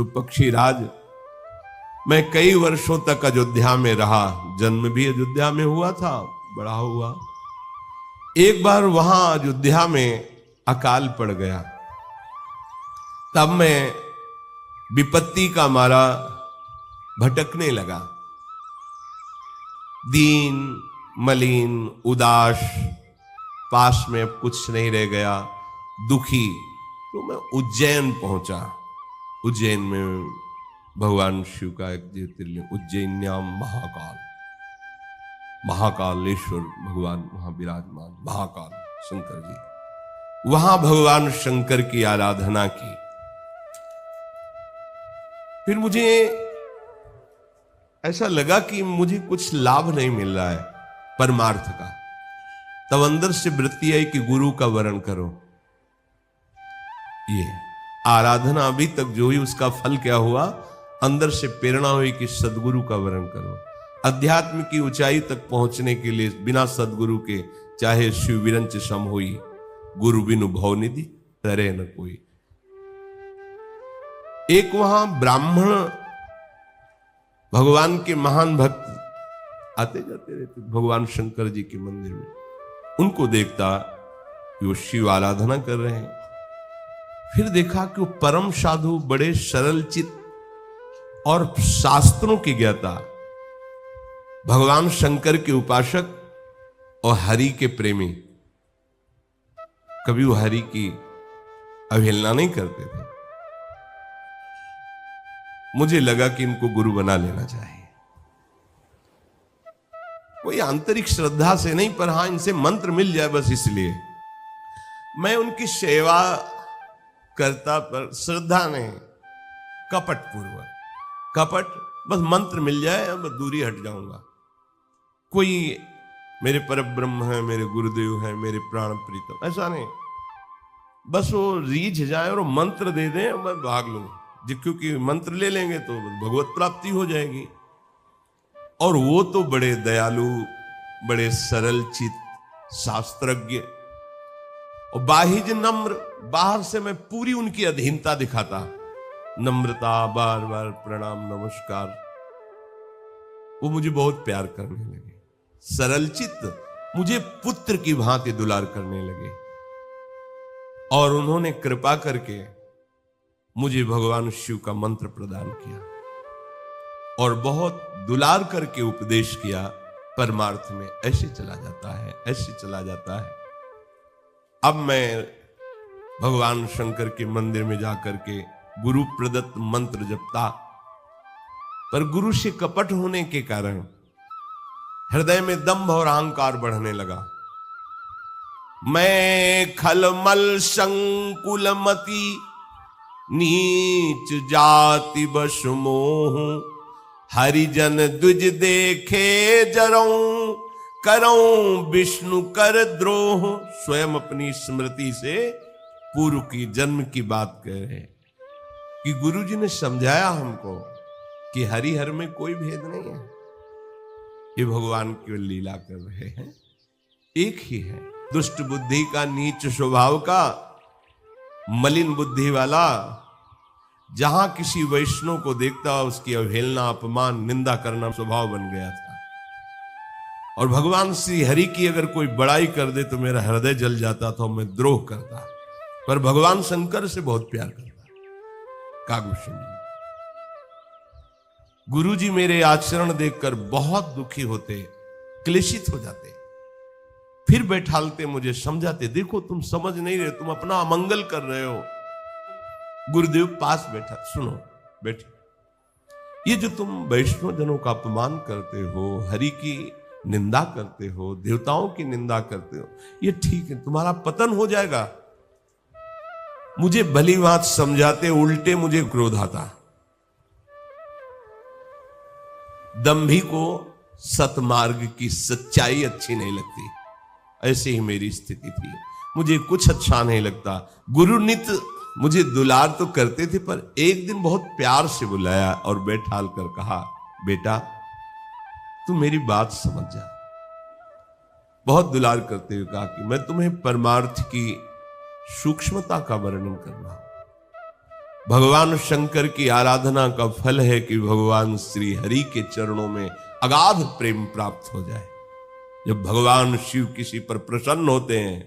तो पक्षी राज, मैं कई वर्षों तक अयोध्या में रहा, जन्म भी अयोध्या में हुआ था, बड़ा हुआ। एक बार वहां अयोध्या में अकाल पड़ गया, तब मैं विपत्ति का मारा भटकने लगा, दीन मलिन उदास, पास में अब कुछ नहीं रह गया, दुखी। तो मैं उज्जैन पहुंचा। उज्जैन में भगवान शिव का एक ज्योतिर्लिंग, उज्जैन्याम महाकाल, महाकालेश्वर भगवान वहां विराजमान, महाकाल शंकर जी। वहां भगवान शंकर की आराधना की। फिर मुझे ऐसा लगा कि मुझे कुछ लाभ नहीं मिल रहा है परमार्थ का। तब अंदर से वृत्ति आई कि गुरु का वरण करो। ये आराधना अभी तक जो हुई उसका फल क्या हुआ, अंदर से प्रेरणा हुई कि सदगुरु का वरण करो। अध्यात्म की ऊंचाई तक पहुंचने के लिए बिना सदगुरु के चाहे शिव विरंच सम होई, गुरु बिनु भव निधि तरे न कोई। एक वहां ब्राह्मण भगवान के महान भक्त आते जाते रहते भगवान शंकर जी के मंदिर में, उनको देखता कि वो शिव आराधना कर रहे हैं। फिर देखा कि वो परम साधु, बड़े सरल चित्त और शास्त्रों की ज्ञाता, भगवान शंकर के उपासक और हरि के प्रेमी, कभी वो हरि की अवहेलना नहीं करते थे। मुझे लगा कि इनको गुरु बना लेना चाहिए। कोई आंतरिक श्रद्धा से नहीं, पर हां इनसे मंत्र मिल जाए बस इसलिए मैं उनकी सेवा करता, पर श्रद्धा नहीं, कपट पूर्वक। कपट बस मंत्र मिल जाए, अब दूरी हट जाऊंगा। कोई मेरे परब्रह्म है, मेरे गुरुदेव है, मेरे प्राण प्रीतम, ऐसा नहीं। बस वो रीझ जाए और मंत्र दे दें, मैं भाग लूं, क्योंकि मंत्र ले लेंगे तो भगवत प्राप्ति हो जाएगी। और वो तो बड़े दयालु, बड़े सरल चित्त, शास्त्रज्ञ और बाहिज नम्र। बाहर से मैं पूरी उनकी अधीनता दिखाता, नम्रता, बार बार प्रणाम नमस्कार। वो मुझे बहुत प्यार करने लगे, सरल चित्त मुझे पुत्र की भांति दुलार करने लगे। और उन्होंने कृपा करके मुझे भगवान शिव का मंत्र प्रदान किया और बहुत दुलार करके उपदेश किया, परमार्थ में ऐसे चला जाता है, ऐसे चला जाता है। अब मैं भगवान शंकर के मंदिर में जाकर के गुरु प्रदत्त मंत्र जपता, पर गुरु से कपट होने के कारण हृदय में दंभ और अहंकार बढ़ने लगा। मैं खलमल संकुलमति, नीच जाति बस मोह, हरिजन द्विज देखे जरऊं, करऊं विष्णु कर द्रोह। स्वयं अपनी स्मृति से पूर्व की जन्म की बात कह रहे हैं कि गुरुजी ने समझाया हमको कि हरिहर में कोई भेद नहीं है, ये भगवान की लीला कर रहे हैं, एक ही है। दुष्ट बुद्धि का, नीच स्वभाव का, मलिन बुद्धि वाला, जहां किसी वैष्णव को देखता उसकी अवहेलना, अपमान, निंदा करना स्वभाव बन गया था। और भगवान श्री हरि की अगर कोई बड़ाई कर दे तो मेरा हृदय जल जाता था, मैं द्रोह करता। पर भगवान शंकर से बहुत प्यार करता। कागभूषण जी, गुरु जी मेरे आचरण देखकर बहुत दुखी होते, क्लेशित हो जाते, फिर बैठालते मुझे, समझाते, देखो तुम समझ नहीं रहे, तुम अपना अमंगल कर रहे हो। गुरुदेव पास बैठा, सुनो बैठे, ये जो तुम वैष्णव जनों का अपमान करते हो, हरि की निंदा करते हो, देवताओं की निंदा करते हो, ये ठीक है, तुम्हारा पतन हो जाएगा। मुझे भली बात समझाते, उल्टे मुझे क्रोध आता। दंभी को सतमार्ग की सच्चाई अच्छी नहीं लगती, ऐसे ही मेरी स्थिति थी। मुझे कुछ अच्छा नहीं लगता। गुरु नित्य मुझे दुलार तो करते थे, पर एक दिन बहुत प्यार से बुलाया और बैठाल कर कहा, बेटा तू मेरी बात समझ जा। बहुत दुलार करते हुए कहा कि मैं तुम्हें परमार्थ की सूक्ष्मता का वर्णन कर रहा हूं। भगवान शंकर की आराधना का फल है कि भगवान श्री हरि के चरणों में अगाध प्रेम प्राप्त हो जाए। जब भगवान शिव किसी पर प्रसन्न होते हैं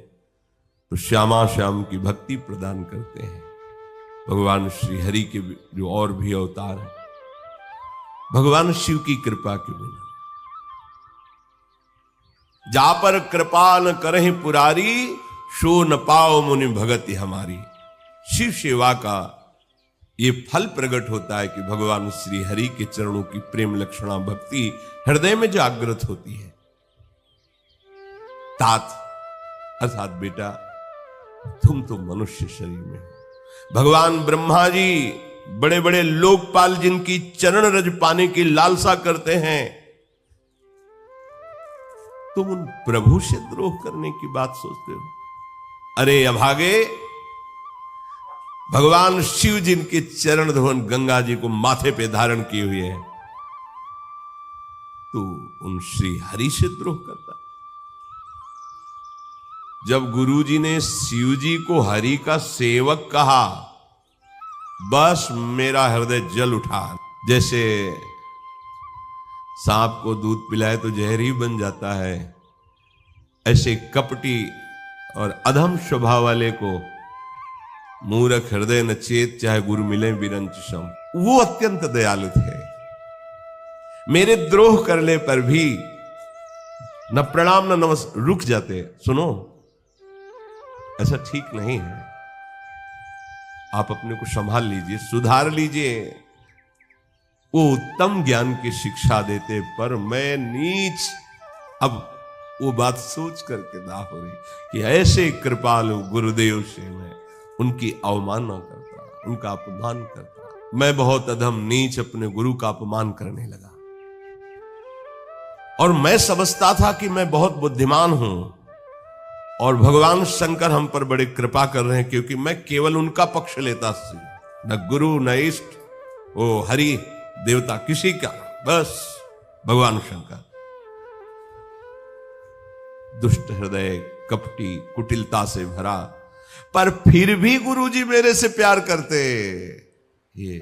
तो श्यामा श्याम की भक्ति प्रदान करते हैं। भगवान श्री हरि के जो और भी अवतार हैं, भगवान शिव की कृपा के बिना जा पर कृपा न करहि पुरारी, सो न पाओ मुनि भगति हमारी। शिव सेवा का ये फल प्रकट होता है कि भगवान श्री हरि के चरणों की प्रेम लक्षणा भक्ति हृदय में जागृत होती है। तात अर्थात बेटा, तुम तो मनुष्य शरीर में हो। भगवान ब्रह्मा जी बड़े बड़े लोकपाल जिनकी चरण रज पाने की लालसा करते हैं, तुम उन प्रभु से द्रोह करने की बात सोचते हो। अरे अभागे, भगवान शिव जिनके चरण धोवन गंगा जी को माथे पे धारण किए हुए हैं, तो उन श्री हरि से द्रोह करता। जब गुरुजी ने शिव जी को हरि का सेवक कहा, बस मेरा हृदय जल उठा। जैसे सांप को दूध पिलाए तो जहर ही बन जाता है, ऐसे कपटी और अधम स्वभाव वाले को मूर्ख हृदय न चेत, चाहे गुरु मिले बिरंच सम। वो अत्यंत दयालु थे। मेरे द्रोह करने पर भी न प्रणाम न नमस, रुक जाते। सुनो, ऐसा ठीक नहीं है, आप अपने को संभाल लीजिए, सुधार लीजिए। वो उत्तम ज्ञान की शिक्षा देते, पर मैं नीच। अब वो बात सोच करके ना हो रही कि ऐसे कृपालु गुरुदेव से मैं उनकी अवमानना करता, उनका अपमान करता। मैं बहुत अधम नीच अपने गुरु का अपमान करने लगा, और मैं समझता था कि मैं बहुत बुद्धिमान हूं और भगवान शंकर हम पर बड़ी कृपा कर रहे हैं, क्योंकि मैं केवल उनका पक्ष लेता थी, न गुरु न इष्ट, ओ हरि देवता किसी का, बस भगवान शंकर। दुष्ट हृदय, कपटी, कुटिलता से भरा, पर फिर भी गुरुजी मेरे से प्यार करते। ये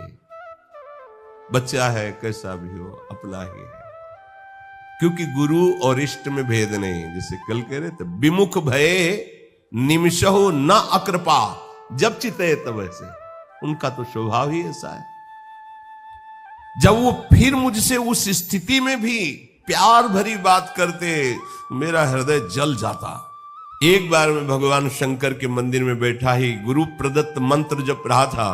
बच्चा है, कैसा भी हो अपना ही है, क्योंकि गुरु और इष्ट में भेद नहीं। जैसे कल कह रहे थे, विमुख भये निमिषहु न अकृपा, जब चिते तब ऐसे। उनका तो स्वभाव ही ऐसा है। जब वो फिर मुझसे उस स्थिति में भी प्यार भरी बात करते, मेरा हृदय जल जाता। एक बार मैं भगवान शंकर के मंदिर में बैठा ही गुरु प्रदत्त मंत्र जप रहा था।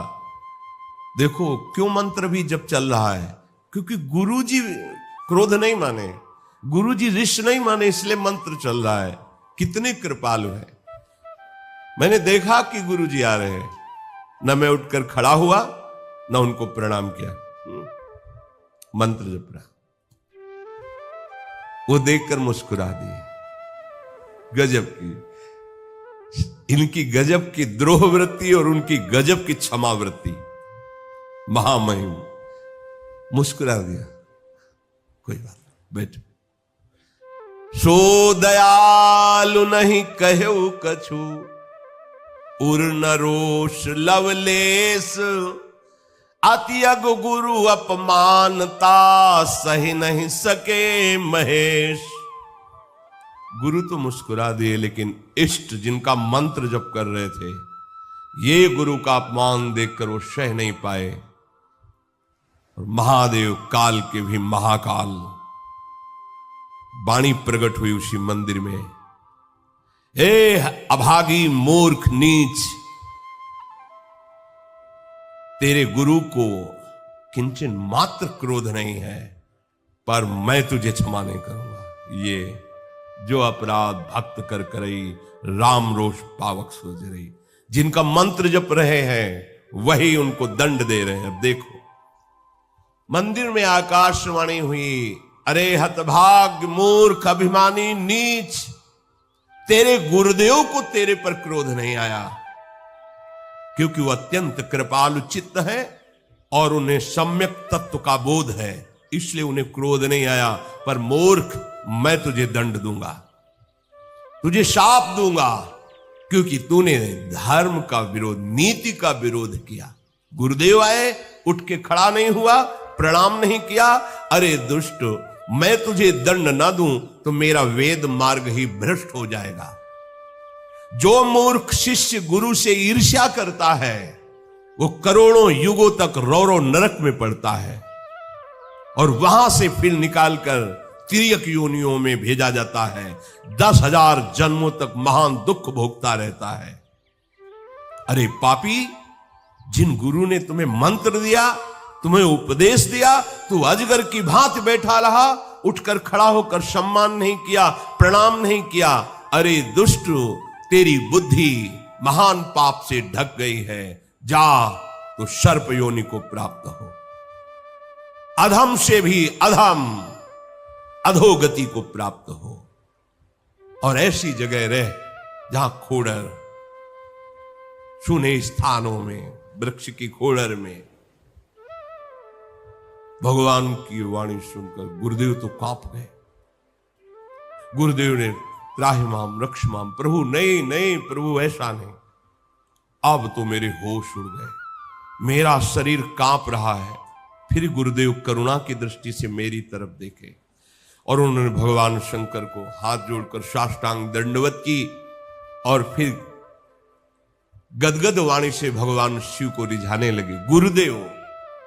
देखो क्यों मंत्र भी जप चल रहा है, क्योंकि गुरुजी क्रोध नहीं माने, गुरुजी ऋष नहीं माने, इसलिए मंत्र चल रहा है। कितने कृपालु है। मैंने देखा कि गुरुजी आ रहे हैं, न मैं उठकर खड़ा हुआ न उनको प्रणाम किया, मंत्र जप रहा। वो देखकर मुस्कुरा दिए। गजब की, इनकी गजब की द्रोह वृत्ति और उनकी गजब की क्षमा वृत्ति, महामहिम। मुस्कुरा दिया, कोई बात नहीं, बैठो। सो दयालु नहीं कहो कछु, उर न रोष लवलेस, अतियग गुरु अपमानता, सही नहीं सके महेश। गुरु तो मुस्कुरा दिए, लेकिन इष्ट जिनका मंत्र जप कर रहे थे, ये गुरु का अपमान देखकर वो सह नहीं पाए। और महादेव काल के भी महाकाल वाणी प्रकट हुई उसी मंदिर में। हे अभागी मूर्ख नीच, तेरे गुरु को किंचन मात्र क्रोध नहीं है, पर मैं तुझे क्षमा नहीं करूंगा। ये जो अपराध भक्त कर करई, राम रोष पावक सोच रही। जिनका मंत्र जप रहे हैं वही उनको दंड दे रहे हैं। अब देखो मंदिर में आकाशवाणी हुई, अरे हतभाग्य मूर्ख अभिमानी नीच, तेरे गुरुदेव को तेरे पर क्रोध नहीं आया, क्योंकि वो अत्यंत कृपालु चित्त है और उन्हें सम्यक तत्व का बोध है, इसलिए उन्हें क्रोध नहीं आया। पर मूर्ख, मैं तुझे दंड दूंगा, तुझे शाप दूंगा, क्योंकि तूने धर्म का विरोध, नीति का विरोध किया। गुरुदेव आए, उठ के खड़ा नहीं हुआ, प्रणाम नहीं किया। अरे दुष्ट, मैं तुझे दंड ना दूं तो मेरा वेद मार्ग ही भ्रष्ट हो जाएगा। जो मूर्ख शिष्य गुरु से ईर्ष्या करता है वो करोड़ों युगों तक रौरव नरक में पड़ता है और वहां से फिर निकालकर तिर्यक योनियों में भेजा जाता है। 10,000 जन्मों तक महान दुख भोगता रहता है। अरे पापी, जिन गुरु ने तुम्हें मंत्र दिया, तुम्हें उपदेश दिया, तू अजगर की भांति बैठा रहा, उठकर खड़ा होकर सम्मान नहीं किया, प्रणाम नहीं किया। अरे दुष्ट, तेरी बुद्धि महान पाप से ढक गई है, जा तो सर्प योनि को प्राप्त हो। अधम से भी अधम अधोगति को प्राप्त हो और ऐसी जगह रह जहां खोड़र, सुने स्थानों में, वृक्ष की खोड़र में। भगवान की वाणी सुनकर गुरुदेव तो कांप गए। गुरुदेव ने त्राहिमाम रक्षमाम, प्रभु नहीं नहीं प्रभु, ऐसा नहीं। अब तो मेरे होश उड़ गए, मेरा शरीर कांप रहा है। फिर गुरुदेव करुणा की दृष्टि से मेरी तरफ देखे और उन्होंने भगवान शंकर को हाथ जोड़कर साष्टांग दंडवत की और फिर गदगद वाणी से भगवान शिव को रिझाने लगे। गुरुदेव,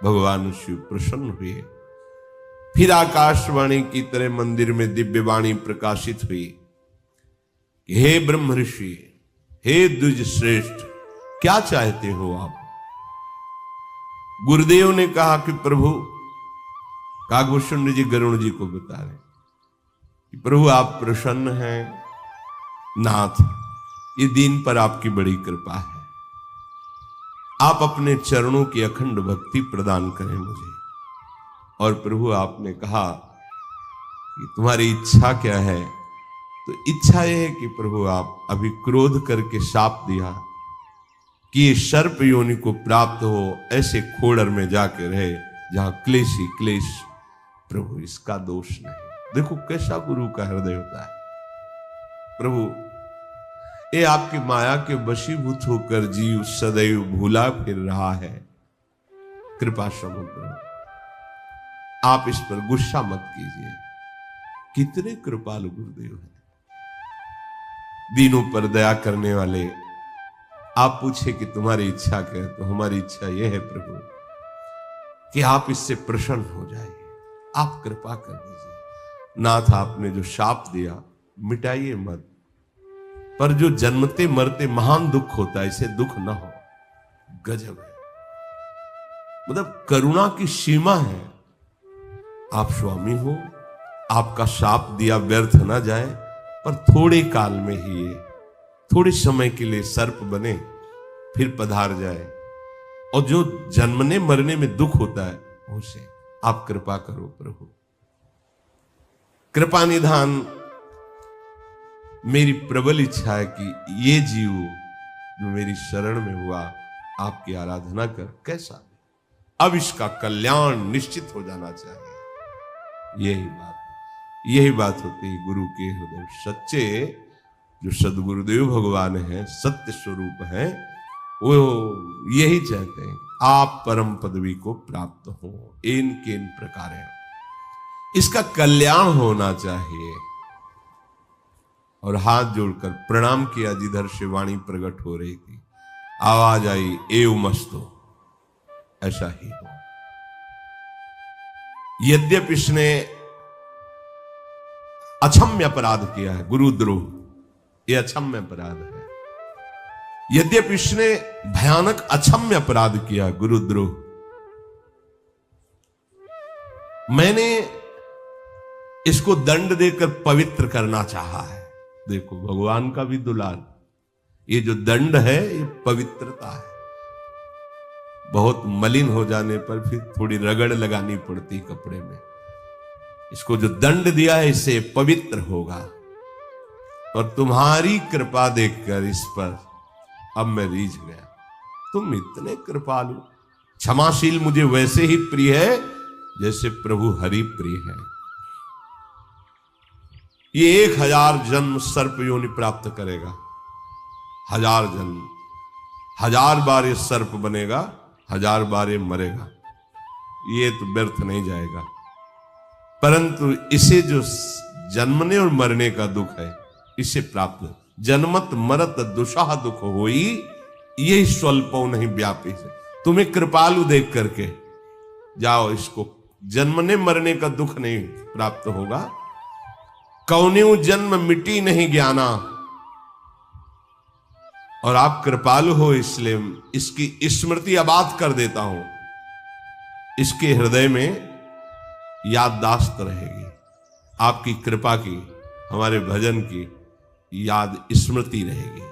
भगवान शिव प्रसन्न हुए। फिर आकाशवाणी की तरह मंदिर में दिव्य वाणी प्रकाशित हुई कि हे ब्रह्म ऋषि, हे द्विज श्रेष्ठ, क्या चाहते हो आप? गुरुदेव ने कहा कि प्रभु, कागभूषण जी गरुण जी को बता रहे कि प्रभु आप प्रसन्न हैं, नाथ ये दीन पर आपकी बड़ी कृपा है, आप अपने चरणों की अखंड भक्ति प्रदान करें मुझे। और प्रभु आपने कहा कि तुम्हारी इच्छा क्या है? तो इच्छा यह है कि प्रभु आप अभी क्रोध करके शाप दिया कि ये सर्प योनि को प्राप्त हो, ऐसे खोड़र में जाके रहे जहां क्लेश ही क्लेश। प्रभु इसका दोष नहीं। देखो कैसा गुरु का हृदय होता है। प्रभु ये आपकी माया के वशीभूत होकर जीव सदैव भूला फिर रहा है। कृपा समुद्र, आप इस पर गुस्सा मत कीजिए। कितने कृपालु गुरुदेव हैं, दीनों पर दया करने वाले। आप पूछे कि तुम्हारी इच्छा क्या है, तो हमारी इच्छा यह है प्रभु कि आप इससे प्रसन्न हो जाइए, आप कृपा कर दीजिए। नाथ आपने जो शाप दिया मिटाइए मत, पर जो जन्मते मरते महान दुख होता है इसे दुख ना हो। गजब है, मतलब करुणा की सीमा है। आप स्वामी हो, आपका शाप दिया व्यर्थ ना जाए, पर थोड़े काल में ही ये थोड़े समय के लिए सर्प बने फिर पधार जाए, और जो जन्मने मरने में दुख होता है उसे आप कृपा करो प्रभु। कृपा निधान, मेरी प्रबल इच्छा है कि ये जीव जो मेरी शरण में हुआ आपकी आराधना कर कैसा, अब इसका कल्याण निश्चित हो जाना चाहिए। यही बात होती है गुरु के हृदय। सच्चे जो सदगुरुदेव भगवान है, सत्य स्वरूप है, वो यही चाहते हैं आप परम पदवी को प्राप्त हो। इनके इन प्रकार है, इसका कल्याण होना चाहिए। और हाथ जोड़कर प्रणाम किया जिधर से वाणी प्रकट हो रही थी। आवाज आई, एव मस्तो, ऐसा ही हो। यद्यपि इसने अक्षम्य अपराध किया है, गुरुद्रोह, यह अक्षम्य अपराध है। यद्यपि इसने भयानक अक्षम्य अपराध किया, गुरुद्रोह, मैंने इसको दंड देकर पवित्र करना चाहा है। देखो भगवान का भी दुलार, ये जो दंड है ये पवित्रता है। बहुत मलिन हो जाने पर फिर थोड़ी रगड़ लगानी पड़ती कपड़े में। इसको जो दंड दिया है इससे पवित्र होगा। और तुम्हारी कृपा देखकर इस पर अब मैं रीझ गया। तुम इतने कृपालु, क्षमाशील मुझे वैसे ही प्रिय है जैसे प्रभु हरि प्रिय है। ये 1000 जन्म सर्प योनि प्राप्त करेगा। 1000 जन्म, 1000 बार ये सर्प बनेगा, 1000 बार ये मरेगा, ये तो व्यर्थ नहीं जाएगा। परंतु इसे जो जन्मने और मरने का दुख है, इसे प्राप्त जन्मत मरत दुषाह दुख होई, ये स्वल्पो नहीं व्यापी से। तुम्हें कृपालु देख करके जाओ, इसको जन्मने मरने का दुख नहीं प्राप्त होगा। कौन्यू जन्म मिटी नहीं ज्ञाना, और आप कृपालु हो इसलिए इसकी स्मृति आबाद कर देता हूं, इसके हृदय में याददाश्त रहेगी। आपकी कृपा की, हमारे भजन की याद स्मृति रहेगी।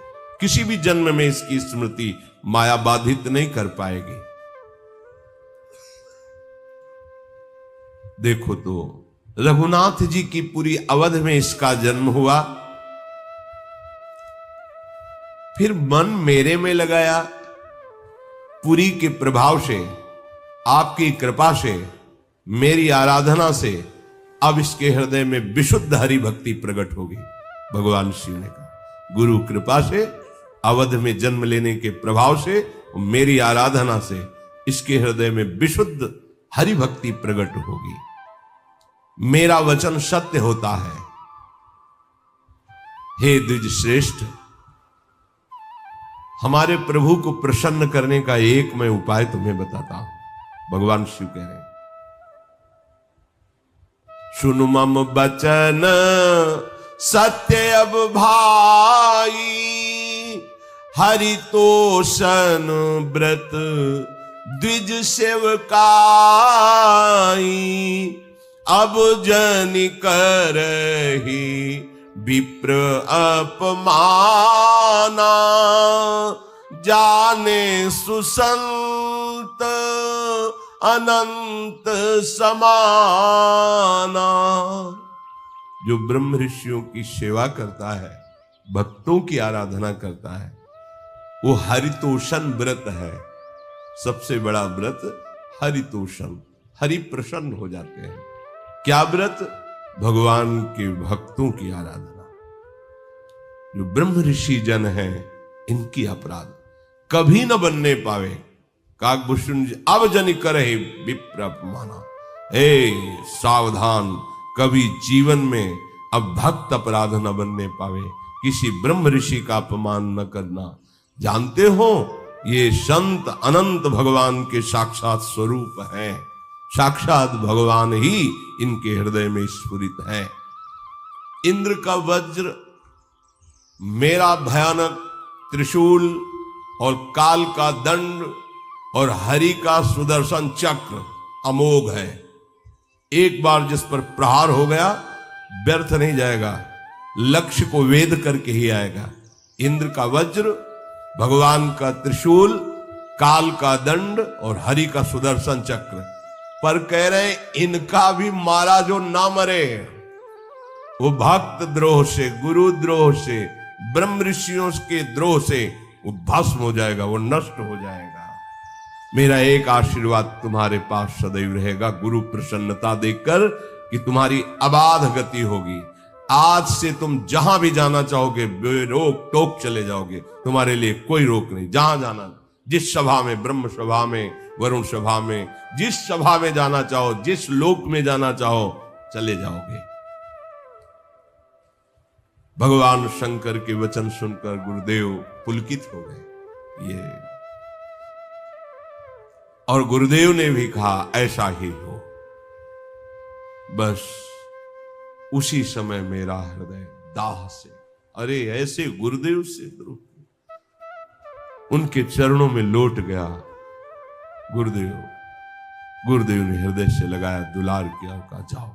किसी भी जन्म में इसकी स्मृति माया बाधित नहीं कर पाएगी। देखो तो रघुनाथ जी की पूरी अवध में इसका जन्म हुआ, फिर मन मेरे में लगाया, पुरी के प्रभाव से, आपकी कृपा से, मेरी आराधना से अब इसके हृदय में विशुद्ध हरि भक्ति प्रकट होगी। भगवान शिव ने कहा, गुरु कृपा से, अवध में जन्म लेने के प्रभाव से, मेरी आराधना से इसके हृदय में विशुद्ध हरि भक्ति प्रकट होगी। मेरा वचन सत्य होता है। हे द्विज श्रेष्ठ, हमारे प्रभु को प्रसन्न करने का एक मैं उपाय तुम्हें बताता हूं। भगवान शिव कह रहे हैं, सुनु मम बचन सत्य अब भाई, हरितोषण व्रत द्विज सेवकाई, अब जन करहि विप्र अपमाना, जाने सुसंत अनंत समाना। जो ब्रह्म ऋषियों की सेवा करता है, भक्तों की आराधना करता है, वो हरितोषण व्रत है। सबसे बड़ा व्रत हरितोषण, हरि प्रसन्न हो जाते हैं। क्या व्रत? भगवान के भक्तों की आराधना। जो ब्रह्म ऋषि जन हैं, इनकी अपराध कभी न बनने पावे। काकभूषण जी, अब जन करे विप्र अपमाना। हे सावधान, कभी जीवन में अब भक्त अपराध न बनने पावे, किसी ब्रह्म ऋषि का अपमान न करना। जानते हो, ये संत अनंत भगवान के साक्षात स्वरूप हैं। साक्षात भगवान ही इनके हृदय में स्फुरित है। इंद्र का वज्र, मेरा भयानक त्रिशूल और काल का दंड और हरि का सुदर्शन चक्र अमोघ है। एक बार जिस पर प्रहार हो गया, व्यर्थ नहीं जाएगा, लक्ष्य को वेद करके ही आएगा। इंद्र का वज्र, भगवान का त्रिशूल, काल का दंड और हरि का सुदर्शन चक्र। पर कह रहे इनका भी मारा जो ना मरे, वो भक्त द्रोह से, गुरु द्रोह से, ब्रह्म ऋषियों के द्रोह से वो भस्म हो जाएगा, वो नष्ट हो जाएगा। मेरा एक आशीर्वाद तुम्हारे पास सदैव रहेगा, गुरु प्रसन्नता देखकर कि तुम्हारी अबाध गति होगी। आज से तुम जहां भी जाना चाहोगे बेरोक टोक चले जाओगे, तुम्हारे लिए कोई रोक नहीं। जहां जाना, जिस सभा में, ब्रह्म सभा में, वरुण सभा में, जिस सभा में जाना चाहो, जिस लोक में जाना चाहो, चले जाओगे। भगवान शंकर के वचन सुनकर गुरुदेव पुलकित हो गए। ये और गुरुदेव ने भी कहा ऐसा ही हो। बस उसी समय मेरा हृदय दाह से, अरे ऐसे गुरुदेव से द्रोह, उनके चरणों में लौट गया। गुरुदेव ने हृदय से लगाया, दुलार किया, कहा जाओ,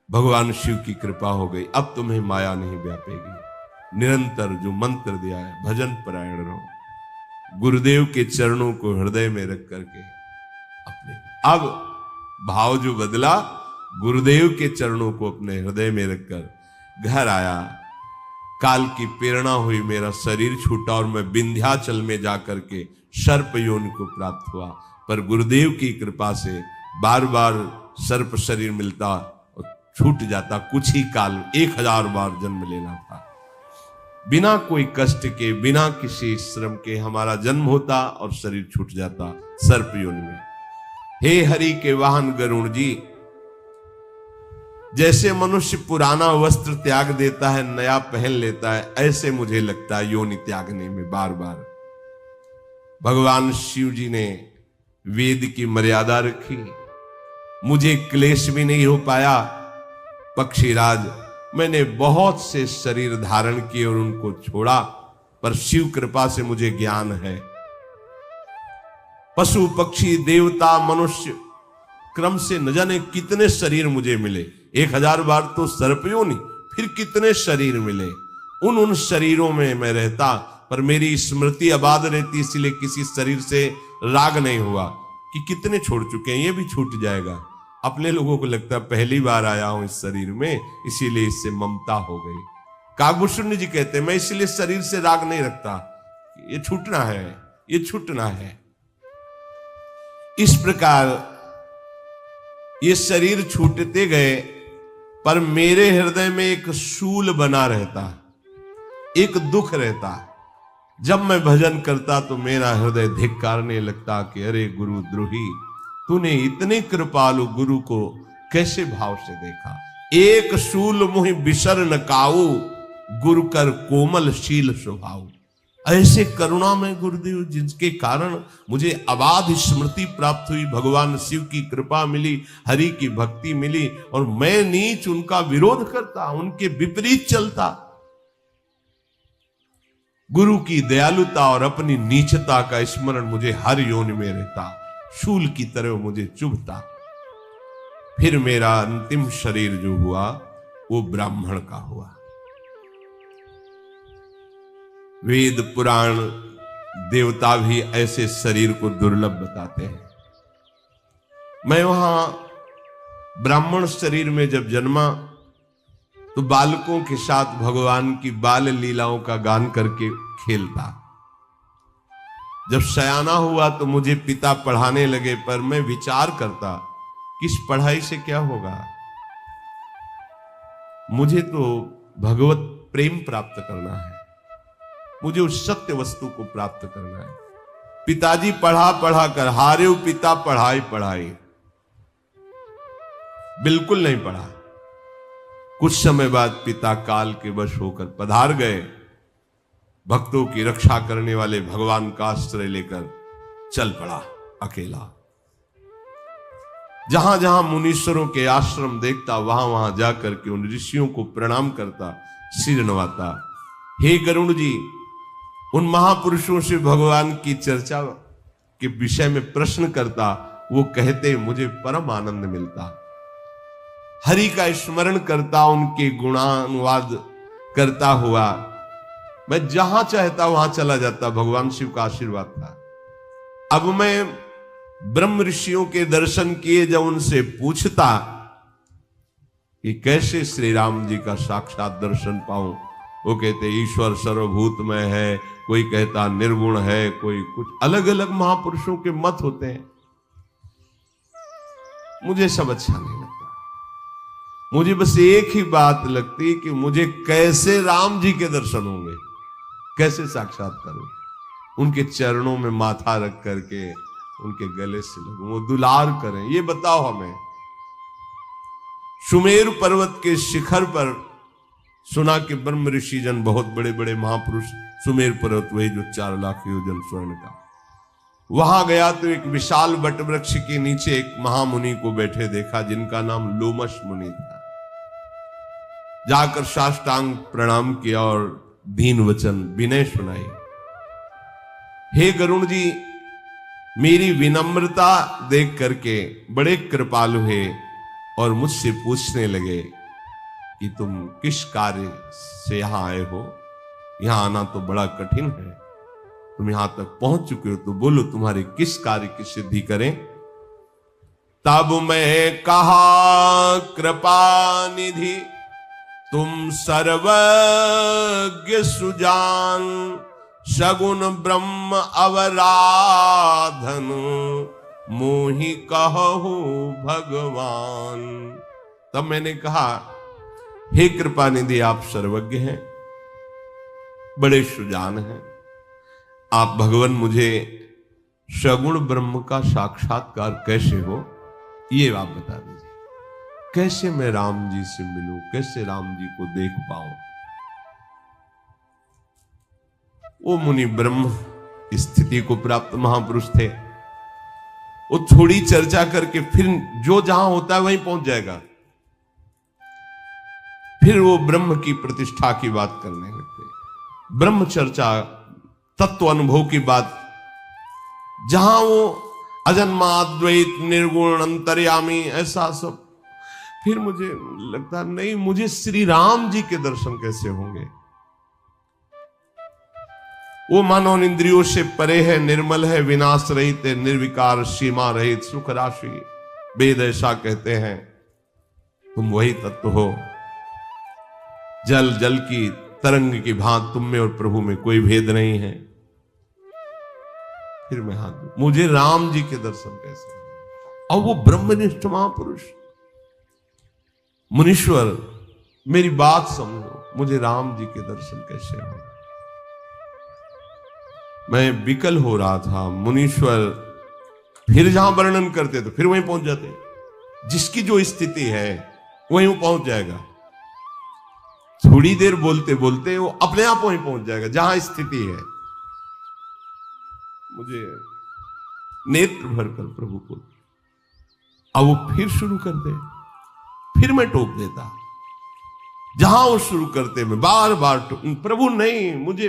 भगवान शिव की कृपा हो गई, अब तुम्हें माया नहीं व्यापेगी। निरंतर जो मंत्र दिया है, भजन परायण रहो। गुरुदेव के चरणों को हृदय में रख करके अपने, अब भाव जो बदला, गुरुदेव के चरणों को अपने हृदय में रखकर घर आया। काल की प्रेरणा हुई, मेरा शरीर छूटा और मैं विंध्याचल में जाकर के सर्प योनि को प्राप्त हुआ। पर गुरुदेव की कृपा से बार बार सर्प शरीर मिलता और छूट जाता। कुछ ही काल, 1000 बार जन्म लेना था। बिना कोई कष्ट के, बिना किसी श्रम के हमारा जन्म होता और शरीर छूट जाता सर्प योनि में। हे हरि के वाहन गरुण जी, जैसे मनुष्य पुराना वस्त्र त्याग देता है, नया पहन लेता है, ऐसे मुझे लगता है योनि त्यागने में बार बार। भगवान शिव जी ने वेद की मर्यादा रखी, मुझे क्लेश भी नहीं हो पाया। पक्षीराज, मैंने बहुत से शरीर धारण किए और उनको छोड़ा, पर शिव कृपा से मुझे ज्ञान है। पशु पक्षी देवता मनुष्य क्रम से न जाने कितने शरीर मुझे मिले, 1000 बार तो सर्प योनि, फिर कितने शरीर मिले। उन शरीरों में मैं रहता, पर मेरी स्मृति आबाद रहती, इसलिए किसी शरीर से राग नहीं हुआ कि कितने छोड़ चुके हैं, ये भी छूट जाएगा। अपने लोगों को लगता है पहली बार आया हूं इस शरीर में, इसीलिए इससे ममता हो गई। काकभूषण जी कहते हैं, मैं इसलिए शरीर से राग नहीं रखता, ये छूटना है, ये छूटना है। इस प्रकार ये शरीर छूटते गए, पर मेरे हृदय में एक शूल बना रहता, एक दुख रहता। जब मैं भजन करता तो मेरा हृदय धिक्कारने लगता कि अरे गुरुद्रोही, तूने इतने कृपालु गुरु को कैसे भाव से देखा। एक शूल मुहि बिसर न काऊ, गुरु कर कोमल शील स्वभाव। ऐसे करुणा में गुरुदेव, जिनके कारण मुझे अबाध स्मृति प्राप्त हुई, भगवान शिव की कृपा मिली, हरि की भक्ति मिली, और मैं नीच उनका विरोध करता, उनके विपरीत चलता। गुरु की दयालुता और अपनी नीचता का स्मरण मुझे हर योनि में रहता, शूल की तरह मुझे चुभता। फिर मेरा अंतिम शरीर जो हुआ वो ब्राह्मण का हुआ। वेद पुराण देवता भी ऐसे शरीर को दुर्लभ बताते हैं। मैं वहां ब्राह्मण शरीर में जब जन्मा तो बालकों के साथ भगवान की बाल लीलाओं का गान करके खेलता। जब सयाना हुआ तो मुझे पिता पढ़ाने लगे, पर मैं विचार करता किस पढ़ाई से क्या होगा, मुझे तो भगवत प्रेम प्राप्त करना है, मुझे उस सत्य वस्तु को प्राप्त करना है। पिताजी पढ़ा पढ़ा कर हारे, पिता पढ़ाई पढ़ाई बिल्कुल नहीं पढ़ा। कुछ समय बाद पिता काल के वश होकर पधार गए, भक्तों की रक्षा करने वाले भगवान का आश्रय लेकर चल पड़ा अकेला। जहां जहां मुनीश्वरों के आश्रम देखता, वहां वहां जाकर के उन ऋषियों को प्रणाम करता, सिर नवाता। हे गरुण जी, उन महापुरुषों से भगवान की चर्चा के विषय में प्रश्न करता, वो कहते मुझे परम आनंद मिलता। हरि का स्मरण करता, उनके गुणानुवाद करता हुआ मैं जहां चाहता वहां चला जाता। भगवान शिव का आशीर्वाद था। अब मैं ब्रह्म ऋषियों के दर्शन किए, जब उनसे पूछता कि कैसे श्री राम जी का साक्षात दर्शन पाऊं, वो कहते ईश्वर सर्वभूतमय है, कोई कहता निर्गुण है, कोई कुछ। अलग अलग महापुरुषों के मत होते हैं, मुझे सब अच्छा नहीं लगता। मुझे बस एक ही बात लगती कि मुझे कैसे राम जी के दर्शन होंगे, कैसे साक्षात करूं, उनके चरणों में माथा रख करके उनके गले से लगूं, वो दुलार करें, ये बताओ हमें। सुमेरु पर्वत के शिखर पर सुना कि ब्रह्म ऋषि जन, बहुत बड़े बड़े महापुरुष, सुमेरु पर्वत वही जो 4 लाख योजन स्वर्ण का, वहां गया तो एक विशाल वट वृक्ष के नीचे एक महामुनि को बैठे देखा, जिनका नाम लोमश मुनि था। जाकर साष्टांग प्रणाम किया और दीन वचन विनय सुनाई। हे गरुण जी, मेरी विनम्रता देख करके बड़े कृपालु है और मुझसे पूछने लगे कि तुम किस कार्य से यहां आए हो। यहां आना तो बड़ा कठिन है, तुम यहां तक पहुंच चुके हो, तो बोलो तुम्हारे किस कार्य की सिद्धि करें। तब मैं कहा कृपा निधि तुम सर्वज्ञ सुजान, सगुण ब्रह्म अवराधन, मोहि कहु भगवान। तब मैंने कहा हे कृपा निधि, आप सर्वज्ञ हैं, बड़े सुजान हैं, आप भगवान मुझे सगुण ब्रह्म का साक्षात्कार कैसे हो, ये आप बता दीजिए। कैसे मैं राम जी से मिलूं, कैसे राम जी को देख पाऊं। वो मुनि ब्रह्म स्थिति को प्राप्त महापुरुष थे। वो थोड़ी चर्चा करके फिर जो जहां होता है वहीं पहुंच जाएगा। फिर वो ब्रह्म की प्रतिष्ठा की बात करने लगते, ब्रह्म चर्चा, तत्व अनुभव की बात, जहां वो अजन्मा अद्वैत निर्गुण अंतर्यामी ऐसा सब। फिर मुझे लगता नहीं, मुझे श्री राम जी के दर्शन कैसे होंगे। वो मानव इंद्रियों से परे है, निर्मल है, विनाश रहित है, निर्विकार, सीमा रहित, सुख राशि। वेद ऐसा कहते हैं, तुम वही तत्व हो। जल जल की तरंग की भांति तुम में और प्रभु में कोई भेद नहीं है। फिर मैं हाथ दूं, मुझे राम जी के दर्शन कैसे होंगे। और वो ब्रह्मनिष्ठ महापुरुष मुनीश्वर, मेरी बात समझो, मुझे राम जी के दर्शन कैसे होंगे। मैं विकल हो रहा था। मुनीश्वर फिर जहां वर्णन करते तो फिर वहीं पहुंच जाते। जिसकी जो स्थिति है वहीं वो पहुंच जाएगा। थोड़ी देर बोलते बोलते वो अपने आप वहीं पहुंच जाएगा जहां स्थिति है। मुझे नेत्र भरकर प्रभु को, अब वो फिर शुरू कर दे, फिर मैं टोक देता। जहां वो शुरू करते मैं बार बार प्रभु नहीं, मुझे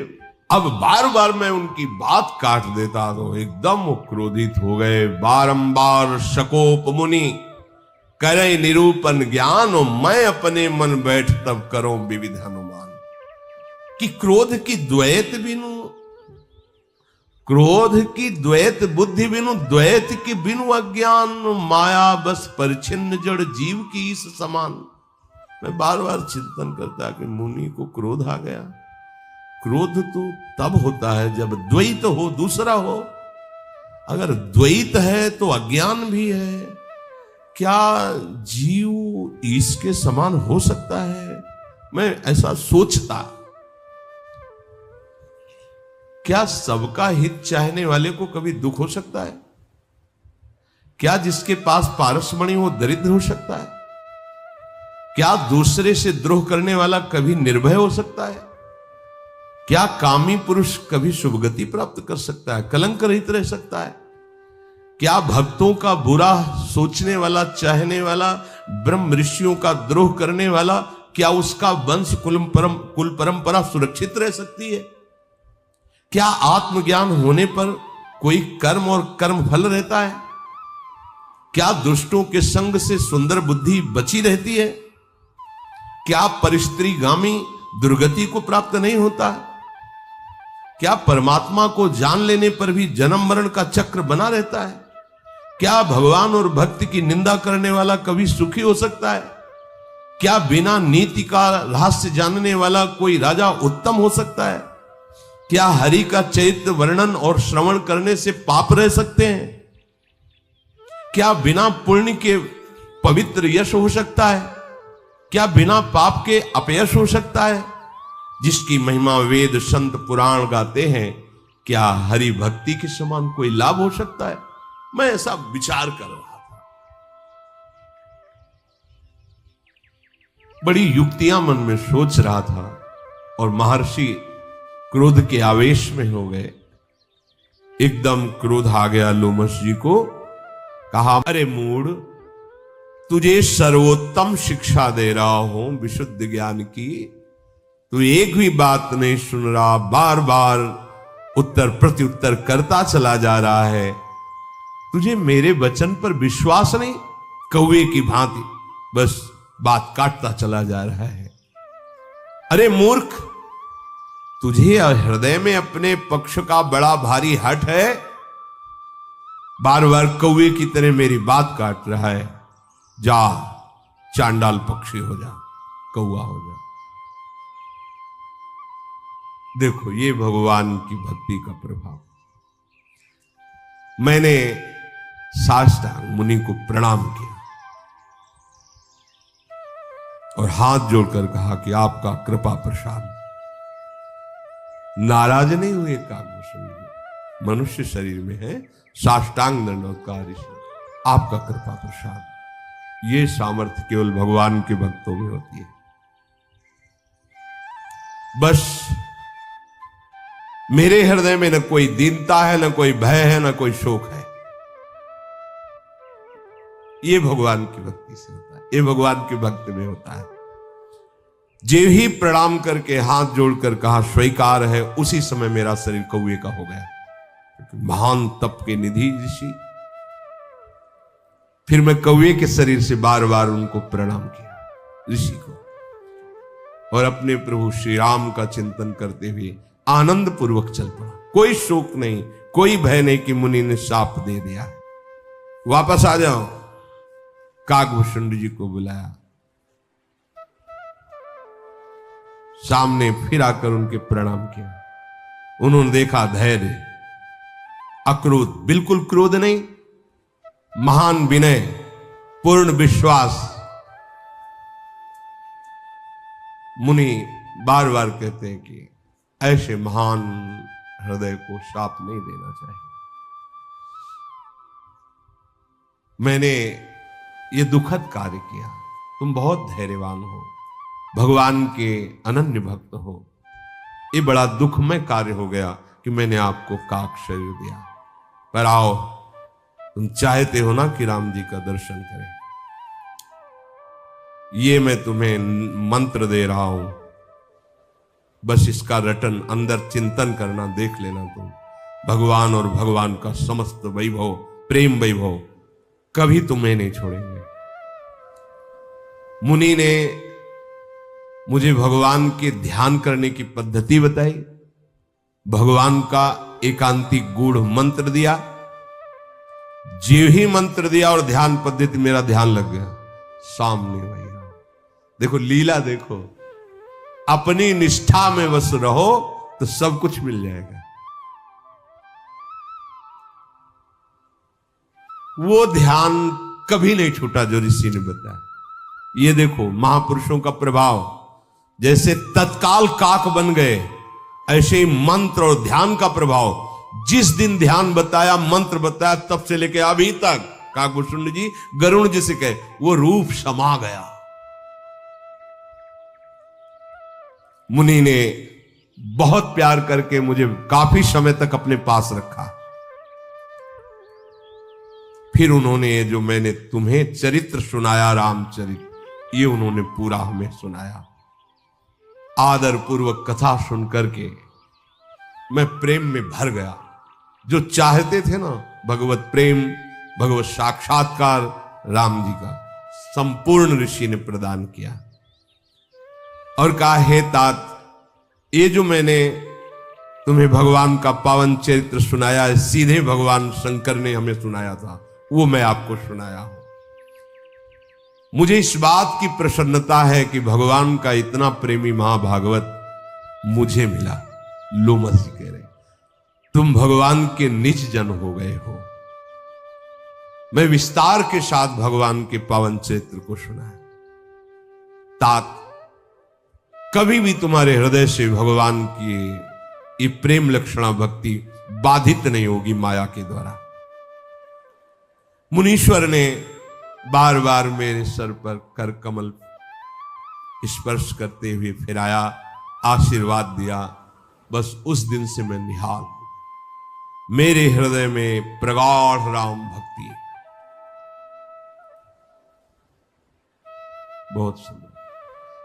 अब बार बार मैं उनकी बात काट देता तो एकदम वो क्रोधित हो गए। बारंबार शकोप मुनि करे निरूपण ज्ञान, और मैं अपने मन बैठ तब करो विविध अनुमान। कि क्रोध की द्वैत बिनु, क्रोध की द्वैत बुद्धि बिनु, द्वैत की बिनु अज्ञान, माया बस परिचिन्न जड़ जीव की इस समान। मैं बार बार चिंतन करता कि मुनि को क्रोध आ गया। क्रोध तो तब होता है जब द्वैत हो, दूसरा हो। अगर द्वैत है तो अज्ञान भी है। क्या जीव इसके समान हो सकता है? मैं ऐसा सोचता। क्या सबका हित चाहने वाले को कभी दुख हो सकता है? क्या जिसके पास पारसमणि हो दरिद्र हो सकता है? क्या दूसरे से द्रोह करने वाला कभी निर्भय हो सकता है? क्या कामी पुरुष कभी शुभगति प्राप्त कर सकता है, कलंक रहित रह सकता है? क्या भक्तों का बुरा सोचने वाला, चाहने वाला, ब्रह्म ऋषियों का द्रोह करने वाला, क्या उसका वंश कुल परंपरा सुरक्षित रह सकती है? क्या आत्मज्ञान होने पर कोई कर्म और कर्म फल रहता है? क्या दुष्टों के संग से सुंदर बुद्धि बची रहती है? क्या परिस्त्रीगामी दुर्गति को प्राप्त नहीं होता? क्या परमात्मा को जान लेने पर भी जन्म मरण का चक्र बना रहता है? क्या भगवान और भक्ति की निंदा करने वाला कभी सुखी हो सकता है? क्या बिना नीति का रहस्य जानने वाला कोई राजा उत्तम हो सकता है? क्या हरि का चरित्र वर्णन और श्रवण करने से पाप रह सकते हैं? क्या बिना पुण्य के पवित्र यश हो सकता है? क्या बिना पाप के अपयश हो सकता है? जिसकी महिमा वेद संत पुराण गाते हैं, क्या हरि भक्ति के समान कोई लाभ हो सकता है? मैं ऐसा विचार कर रहा था। बड़ी युक्तियां मन में सोच रहा था और महर्षि क्रोध के आवेश में हो गए। एकदम क्रोध आ गया लोमश जी को। कहा, अरे मूढ़, तुझे सर्वोत्तम शिक्षा दे रहा हूं विशुद्ध ज्ञान की, तू एक भी बात नहीं सुन रहा, बार बार उत्तर प्रत्युत्तर करता चला जा रहा है। तुझे मेरे वचन पर विश्वास नहीं? कौवे की भांति बस बात काटता चला जा रहा है। अरे मूर्ख, तुझे हृदय में अपने पक्ष का बड़ा भारी हठ है, बार बार कौवे की तरह मेरी बात काट रहा है। जा, चांडाल पक्षी हो जा, कौवा हो जा। देखो, ये भगवान की भक्ति का प्रभाव। मैंने साष्टांग मुनि को प्रणाम किया और हाथ जोड़कर कहा कि आपका कृपा प्रसाद। नाराज नहीं हुए काकभूषण जी, मनुष्य शरीर में है, साष्टांग दंडवत ऋषि, आपका कृपा प्रसाद। ये सामर्थ्य केवल भगवान के भक्तों में होती है। बस मेरे हृदय में न कोई दीनता है, न कोई भय है, न कोई शोक है। ये भगवान की भक्ति से होता है, ये भगवान के भक्त में होता है। जो ही प्रणाम करके हाथ जोड़कर कहा स्वीकार है, उसी समय मेरा शरीर कौवे का हो गया, क्योंकि महान तप के निधि ऋषि। फिर मैं कौवे के शरीर से बार बार उनको प्रणाम किया, ऋषि को, और अपने प्रभु श्री राम का चिंतन करते हुए आनंद पूर्वक चल पड़ा। कोई शोक नहीं, कोई भय नहीं कि मुनि ने शाप दे दिया। वापस आ जाओ। काकभूषण जी को बुलाया, सामने फिर आकर उनके प्रणाम किया। उन्होंने देखा धैर्य, अक्रोध, बिल्कुल क्रोध नहीं, महान विनय, पूर्ण विश्वास। मुनि बार बार कहते हैं कि ऐसे महान हृदय को शाप नहीं देना चाहिए। मैंने ये दुखद कार्य किया, तुम बहुत धैर्यवान हो, भगवान के अनन्य भक्त हो। ये बड़ा दुखमय कार्य हो गया कि मैंने आपको काक शरीर दिया। पर आओ, तुम चाहते हो ना कि राम जी का दर्शन करें, ये मैं तुम्हें मंत्र दे रहा हूं, बस इसका रटन अंदर चिंतन करना, देख लेना तुम। भगवान और भगवान का समस्त वैभव, प्रेम वैभव कभी तुम्हें नहीं छोड़ेंगे। मुनि ने मुझे भगवान के ध्यान करने की पद्धति बताई, भगवान का एकांतिक गूढ़ मंत्र दिया। जो ही मंत्र दिया और ध्यान पद्धति, मेरा ध्यान लग गया, सामने वही राम। देखो लीला, देखो, अपनी निष्ठा में बस रहो तो सब कुछ मिल जाएगा। वो ध्यान कभी नहीं छूटा जो ऋषि ने बताया। ये देखो महापुरुषों का प्रभाव, जैसे तत्काल काक बन गए, ऐसे ही मंत्र और ध्यान का प्रभाव। जिस दिन ध्यान बताया, मंत्र बताया, तब से लेके अभी तक काकभूषण जी गरुण जिसे कहे, वो रूप समा गया। मुनि ने बहुत प्यार करके मुझे काफी समय तक अपने पास रखा। फिर उन्होंने जो मैंने तुम्हें चरित्र सुनाया, रामचरित्र, ये उन्होंने पूरा हमें सुनाया। आदर पूर्वक कथा सुन करके मैं प्रेम में भर गया। जो चाहते थे ना, भगवत प्रेम, भगवत साक्षात्कार राम जी का संपूर्ण ऋषि ने प्रदान किया। और कहा, हे तात, ये जो मैंने तुम्हें भगवान का पावन चरित्र सुनाया है, सीधे भगवान शंकर ने हमें सुनाया था, वो मैं आपको सुनाया हूं। मुझे इस बात की प्रसन्नता है कि भगवान का इतना प्रेमी महाभागवत मुझे मिला। लोमस जी कह रहे, तुम भगवान के निज जन हो गए हो। मैं विस्तार के साथ भगवान के पावन चरित्र को सुना है। तात, कभी भी तुम्हारे हृदय से भगवान की ये प्रेम लक्षणा भक्ति बाधित नहीं होगी माया के द्वारा। मुनीश्वर ने बार बार मेरे सर पर कर कमल स्पर्श करते हुए फिराया, आशीर्वाद दिया। बस उस दिन से मैं निहाल हूं। मेरे हृदय में प्रगाढ़ राम भक्ति है। बहुत सुंदर।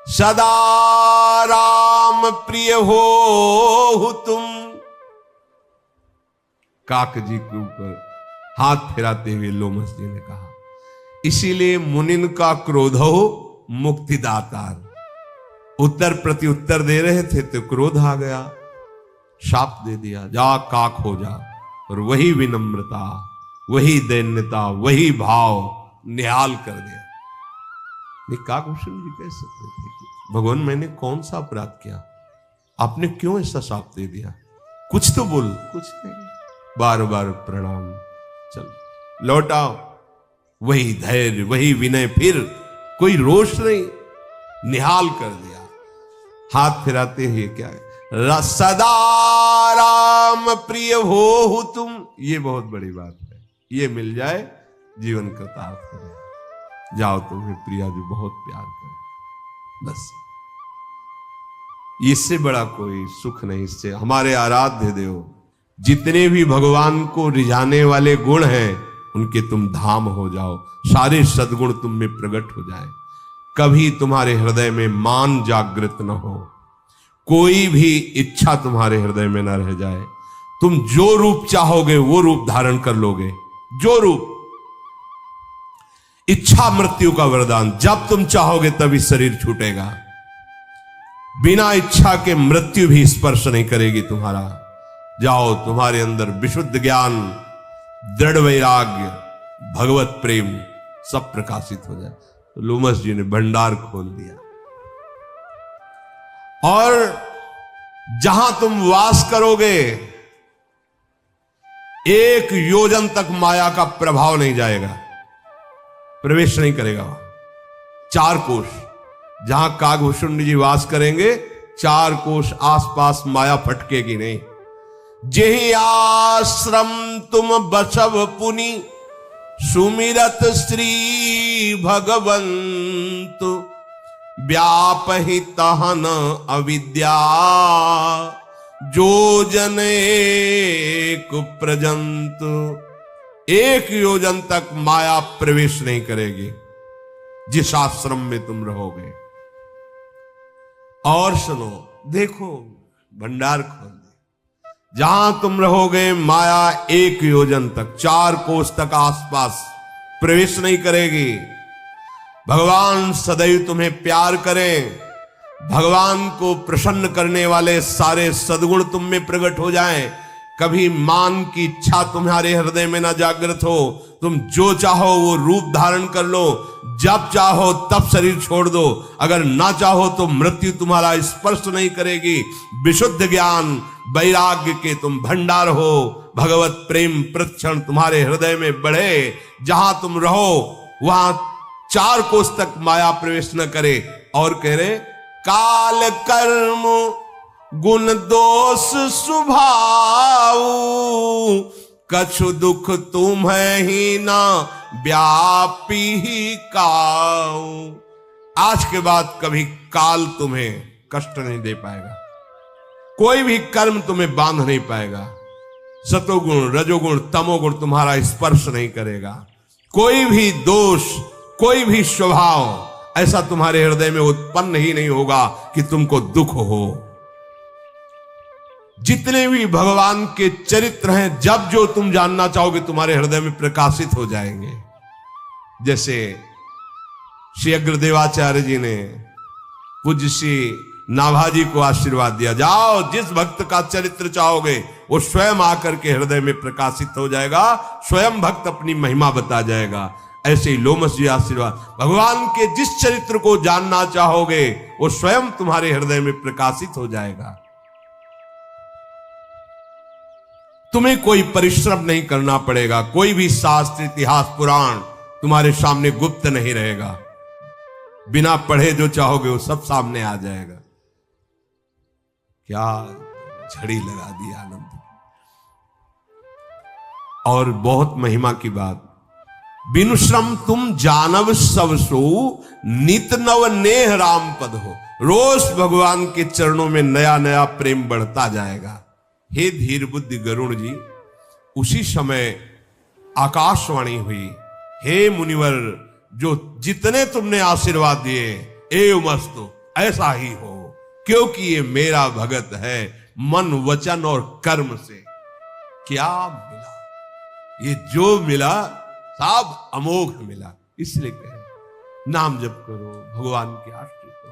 सदा राम प्रिय हो तुम, काक जी के ऊपर हाथ फिराते हुए लोमस जी ने कहा। इसीलिए मुनिन का क्रोध हो मुक्तिदातार। उत्तर प्रति उत्तर दे रहे थे तो क्रोध आ गया, शाप दे दिया, जा काक हो जा। और वही विनम्रता, वही दैन्यता, वही भाव निहाल कर दिया। काकभूषण जी कह सकते थे कि भगवान मैंने कौन सा अपराध किया, आपने क्यों ऐसा शाप दे दिया, कुछ तो बोल। कुछ नहीं, बार बार प्रणाम, चल लौट आओ। वही धैर्य, वही विनय, फिर कोई रोष नहीं, निहाल कर दिया। हाथ फिराते हुए क्या है, सदा राम प्रिय हो तुम, ये बहुत बड़ी बात है। ये मिल जाए जीवन कृतार्थ हो जाए। जाओ तुम्हें प्रिया जो बहुत प्यार करे, बस इससे बड़ा कोई सुख नहीं। इससे हमारे आराध्य देव जितने भी भगवान को रिझाने वाले गुण हैं उनके तुम धाम हो जाओ, सारे सद्गुण तुम में प्रकट हो जाए। कभी तुम्हारे हृदय में मान जागृत न हो, कोई भी इच्छा तुम्हारे हृदय में न रह जाए। तुम जो रूप चाहोगे वो रूप धारण कर लोगे, जो रूप। इच्छा मृत्यु का वरदान, जब तुम चाहोगे तभी शरीर छूटेगा। बिना इच्छा के मृत्यु भी स्पर्श नहीं करेगी तुम्हारा। जाओ, तुम्हारे अंदर विशुद्ध ज्ञान, दृढ़ वैराग्य, भगवत प्रेम सब प्रकाशित हो जाए। तो लोमस जी ने भंडार खोल दिया, और जहां तुम वास करोगे 1 योजन तक माया का प्रभाव नहीं जाएगा, प्रवेश नहीं करेगा। 4 कोश, जहां कागभूषुंड जी वास करेंगे 4 कोश आसपास माया फटकेगी नहीं। जेहि आश्रम तुम बसव पुनि, सुमिरत श्री भगवंत, व्यापहि तहन अविद्या, जो जने कुप्रजंत। 1 योजन तक माया प्रवेश नहीं करेगी जिस आश्रम में तुम रहोगे। और सुनो, देखो, भंडार खोल दे। जहां तुम रहोगे माया 1 योजन तक, 4 कोस तक आसपास प्रवेश नहीं करेगी। भगवान सदैव तुम्हें प्यार करें, भगवान को प्रसन्न करने वाले सारे सद्गुण तुम में प्रकट हो जाएं। कभी मान की इच्छा तुम्हारे हृदय में ना जागृत हो। तुम जो चाहो वो रूप धारण कर लो, जब चाहो तब शरीर छोड़ दो। अगर ना चाहो तो मृत्यु तुम्हारा स्पर्श नहीं करेगी। विशुद्ध ज्ञान वैराग्य के तुम भंडार हो। भगवत प्रेम प्रतिक्षण तुम्हारे हृदय में बढ़े। जहां तुम रहो वहां 4 कोस तक माया प्रवेश न करे। और कह रहे, काल कर्म गुण दोष स्वभाव, कछु दुख तुम्हें ही ना व्यापी ही काऊ। आज के बाद कभी काल तुम्हें कष्ट नहीं दे पाएगा, कोई भी कर्म तुम्हें बांध नहीं पाएगा। सतोगुण, रजोगुण, तमोगुण तुम्हारा स्पर्श नहीं करेगा। कोई भी दोष, कोई भी स्वभाव ऐसा तुम्हारे हृदय में उत्पन्न ही नहीं होगा कि तुमको दुख हो। जितने भी भगवान के चरित्र हैं, जब जो तुम जानना चाहोगे तुम्हारे हृदय में प्रकाशित हो जाएंगे। जैसे श्री अग्रदेवाचार्य जी ने पूज्य श्री नाभाजी को आशीर्वाद दिया, जाओ जिस भक्त का चरित्र चाहोगे वो स्वयं आकर के हृदय में प्रकाशित हो जाएगा, स्वयं भक्त अपनी महिमा बता जाएगा। ऐसे ही लोमस जी आशीर्वाद, भगवान के जिस चरित्र को जानना चाहोगे वो स्वयं तुम्हारे हृदय में प्रकाशित हो जाएगा। तुम्हें कोई परिश्रम नहीं करना पड़ेगा। कोई भी शास्त्र, इतिहास, पुराण तुम्हारे सामने गुप्त नहीं रहेगा। बिना पढ़े जो चाहोगे वो सब सामने आ जाएगा। क्या झड़ी लगा दी आनंद। और बहुत महिमा की बात, बिनु श्रम तुम जानव सब सो, नित नव नेह राम पद हो। रोज भगवान के चरणों में नया नया प्रेम बढ़ता जाएगा। हे धीर बुद्धि गरुण जी, उसी समय आकाशवाणी हुई, हे मुनिवर, जो जितने तुमने आशीर्वाद दिए एवमस्तु ऐसा ही हो, क्योंकि ये मेरा भगत है मन, वचन और कर्म से। क्या मिला? ये जो मिला सब अमोघ मिला। इसलिए कहे नाम जप करो, भगवान के आश्रित हो।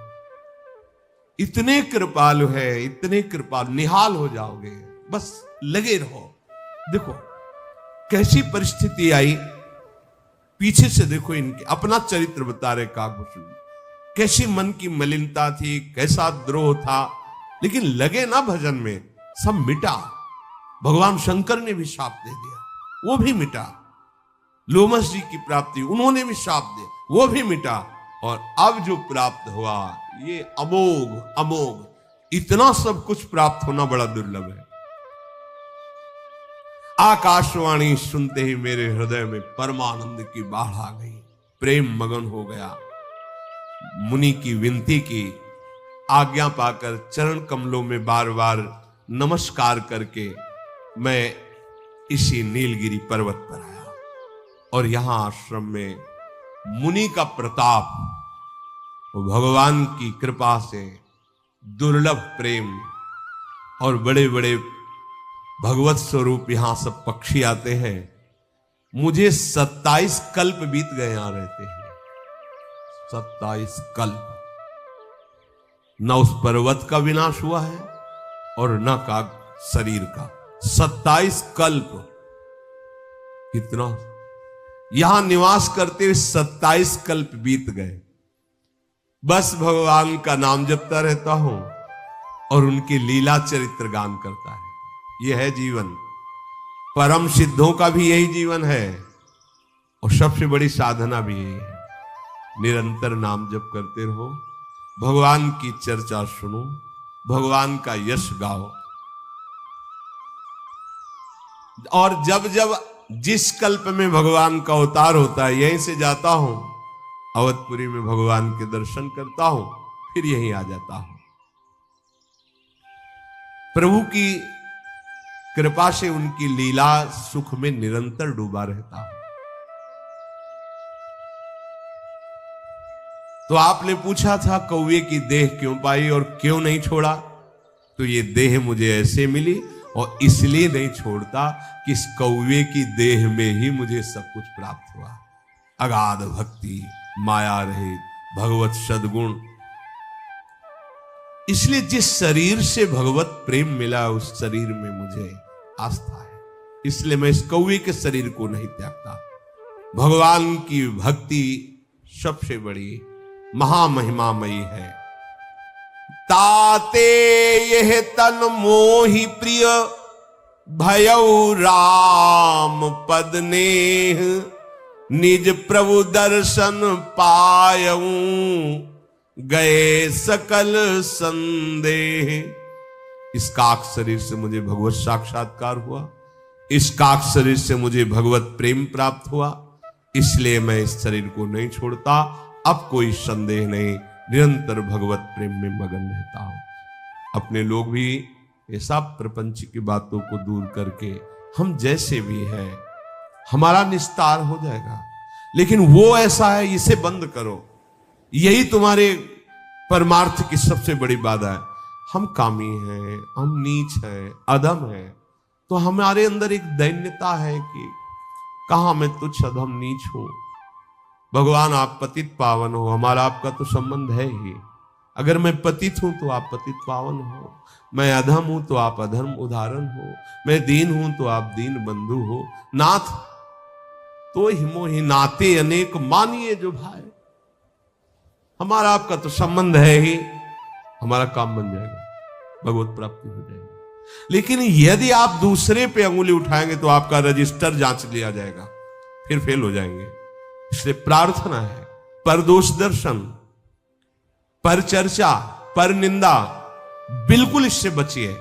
इतने कृपालु है, इतने कृपालु, निहाल हो जाओगे। बस लगे रहो। देखो कैसी परिस्थिति आई, पीछे से देखो, इनके अपना चरित्र बता रहे काकभूषुंड, कैसी मन की मलिनता थी, कैसा द्रोह था, लेकिन लगे ना भजन में, सब मिटा। भगवान शंकर ने भी शाप दे दिया, वो भी मिटा। लोमस जी की प्राप्ति, उन्होंने भी शाप दिया, वो भी मिटा। और अब जो प्राप्त हुआ ये अमोघ अमोघ, इतना सब कुछ प्राप्त होना बड़ा दुर्लभ है। आकाशवाणी सुनते ही मेरे हृदय में परमानंद की बाढ़ आ गई, प्रेम मगन हो गया। मुनि की विनती की, आज्ञा पाकर चरण कमलों में बार बार नमस्कार करके मैं इसी नीलगिरी पर्वत पर आया। और यहां आश्रम में मुनि का प्रताप, भगवान की कृपा से दुर्लभ प्रेम, और बड़े बड़े भगवत स्वरूप यहां सब पक्षी आते हैं। मुझे 27 कल्प बीत गए यहां रहते हैं, 27 कल्प। न उस पर्वत का विनाश हुआ है और न का शरीर का। 27 कल्प, कितना यहां निवास करते हुए 27 कल्प बीत गए। बस भगवान का नाम जपता रहता हूं और उनकी लीला चरित्र गान करता है। यह है जीवन। परम सिद्धों का भी यही जीवन है और सबसे बड़ी साधना भी यही है। निरंतर नाम जप करते रहो, भगवान की चर्चा सुनो, भगवान का यश गाओ। और जब जब जिस कल्प में भगवान का अवतार होता है, यहीं से जाता हूं, अवधपुरी में भगवान के दर्शन करता हूं, फिर यहीं आ जाता हूं। प्रभु की कृपा से उनकी लीला सुख में निरंतर डूबा रहता हूं। तो आपने पूछा था कौवे की देह क्यों पाई और क्यों नहीं छोड़ा, तो ये देह मुझे ऐसे मिली और इसलिए नहीं छोड़ता कि इस कौवे की देह में ही मुझे सब कुछ प्राप्त हुआ। अगाध भक्ति, माया रहित भगवत सद्गुण। इसलिए जिस शरीर से भगवत प्रेम मिला उस शरीर में मुझे आस्था है, इसलिए मैं इस कौवे के शरीर को नहीं त्यागता। भगवान की भक्ति सबसे बड़ी महामहिमामयी है। ताते यह तन मोहि प्रिय भयउ राम पद नेह, निज प्रभु दर्शन पायऊं गए सकल संदेह। इस काक शरीर से मुझे भगवत साक्षात्कार हुआ, इस काक शरीर से मुझे भगवत प्रेम प्राप्त हुआ, इसलिए मैं इस शरीर को नहीं छोड़ता। अब कोई संदेह नहीं, निरंतर भगवत प्रेम में मगन रहता हूं। अपने लोग भी ऐसा प्रपंच की बातों को दूर करके हम जैसे भी हैं हमारा निस्तार हो जाएगा। लेकिन वो ऐसा है, इसे बंद करो, यही तुम्हारे परमार्थ की सबसे बड़ी बाधा है। हम कामी हैं, हम नीच हैं, अधम हैं, तो हमारे अंदर एक दैन्यता है कि कहां मैं तुच्छ अधम नीच हूं। भगवान आप पतित पावन हो, हमारा आपका तो संबंध है ही। अगर मैं पतित हूं तो आप पतित पावन हो, मैं अधम हूं तो आप अधर्म उदाहरण हो, मैं दीन हूं तो आप दीन बंधु हो। नाथ तो हिमो ही नाते अनेक मानिए जो भाई। हमारा आपका तो संबंध है ही, हमारा काम बन जाएगा, भगवत प्राप्ति हो जाएगी। लेकिन यदि आप दूसरे पे अंगुली उठाएंगे तो आपका रजिस्टर जांच लिया जाएगा, फिर फेल हो जाएंगे। इसलिए प्रार्थना है, पर दोष दर्शन, पर चर्चा, पर निंदा, बिल्कुल इससे बचिए,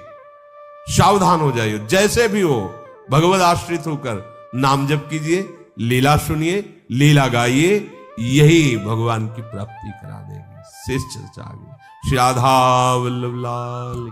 सावधान हो जाइए। जैसे भी हो भगवत आश्रित होकर नाम जप कीजिए, लीला सुनिए, लीला गाइए, यही भगवान की प्राप्ति करा देगी। शेष चर्चा आगे। श्री राधा वल्लभ लाल।